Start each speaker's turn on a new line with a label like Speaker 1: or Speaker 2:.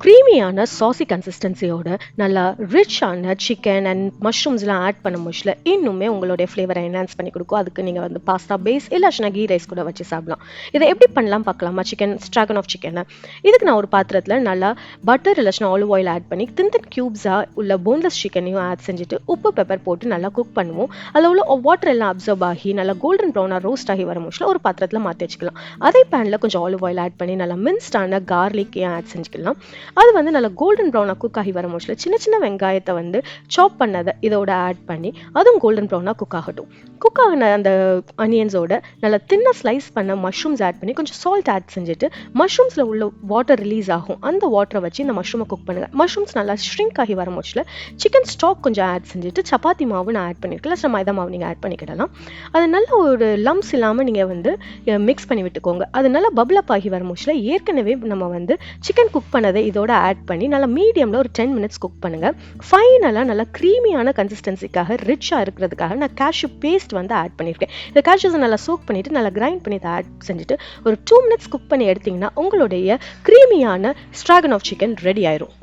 Speaker 1: க்ரீமியான sassy கன்சிஸ்டன்சியோட நல்லா ரிச்சான chicken and மஷ்ரூம்ஸ்லாம் add பண்ண முச்சில் இன்னுமே உங்களுடைய ஃப்ளேவரை என்ஹான்ஸ் பண்ணி கொடுக்கும். அதுக்கு நீங்கள் வந்து பாஸ்தா பேஸ் இல்லைனா கீ ரைஸ் கூட வச்சு சாப்பிடலாம். இதை எப்படி பண்ணலாம் பார்க்கலாமா? சிக்கன் ஸ்ட்ராகன் ஆஃப் சிக்கனை இதுக்கு நான் ஒரு பாத்திரத்தில் நல்லா பட்டர் இல்லைனா ஆலிவ் ஆயில் ஆட் பண்ணி தின் க்யூப்ஸாக உள்ள போன்லெஸ் சிக்கனையும் ஆட் செஞ்சுட்டு உப்பு பெப்பர் போட்டு நல்லா குக் பண்ணுவோம். அதில் உள்ள வாட்டர் எல்லாம் அப்சர்வ் ஆகி நல்லா கோல்டன் ப்ரௌனாக ரோஸ்ட் ஆகி வர முச்சில் ஒரு பாத்திரத்தில் மாற்றி வச்சுக்கலாம். அதே பேனில் கொஞ்சம் ஆலிவ் ஆயில் ஆட் பண்ணி நல்லா மின்ஸ்டான கார்லிக்கையும் ஆட் செஞ்சுக்கலாம். அது வந்து நல்லா கோல்டன் ப்ரௌனாக குக் ஆகி வர முச்சில் சின்ன சின்ன வெங்காயத்தை வந்து சாப் பண்ணதை இதோட ஆட் பண்ணி அதுவும் கோல்டன் ப்ரௌனாக குக் ஆகட்டும். குக் ஆகின அந்த அனியன்ஸோட நல்லா தின்ன ஸ்லைஸ் பண்ண மஷ்ரூம்ஸ் ஆட் பண்ணி கொஞ்சம் சால்ட் ஆட் செஞ்சுட்டு மஷ்ரூம்ஸில் உள்ள வாட்டர் ரிலீஸ் ஆகும். அந்த வாட்டரை வச்சு இந்த மஷ்ரூமை குக் பண்ணுங்கள். மஷ்ரூம்ஸ் நல்லா ஷ்ரிங்க் ஆகி வர முச்சில் சிக்கன் ஸ்டாக் கொஞ்சம் ஆட் செஞ்சுட்டு சப்பாத்தி மாவு நான் ஆட் பண்ணியிருக்கேன், இல்லை மைதா மாவு நீங்கள் ஆட் பண்ணிக்கிடலாம். அது நல்ல ஒரு லம்ஸ் இல்லாமல் நீங்கள் வந்து மிக்ஸ் பண்ணி விட்டுக்கோங்க. அது நல்லா பபிள் அப் ஆகி வர முச்சில் ஏற்கனவே நம்ம வந்து சிக்கன் குக் பண்ணதை இதோட ஆட் பண்ணி நல்லா மீடியமில் ஒரு 10 minutes குக் பண்ணுங்கள். ஃபைனலாக நல்லா க்ரீமியான கன்சிஸ்டன்சிக்காக ரிச்சாக இருக்கிறதுக்காக நான் கேஷ்யூ பேஸ்ட் வந்து ஆட் பண்ணியிருக்கேன். இந்த கேஷ்யூஸை நல்லா சோக் பண்ணிவிட்டு நல்லா கிரைண்ட் பண்ணி இதை ஆட் செஞ்சுட்டு ஒரு 2 minutes குக் பண்ணி எடுத்திங்கன்னா உங்களுடைய க்ரீமியான ஸ்ட்ராகன் ஆஃப் சிக்கன் ரெடி ஆயிரும்.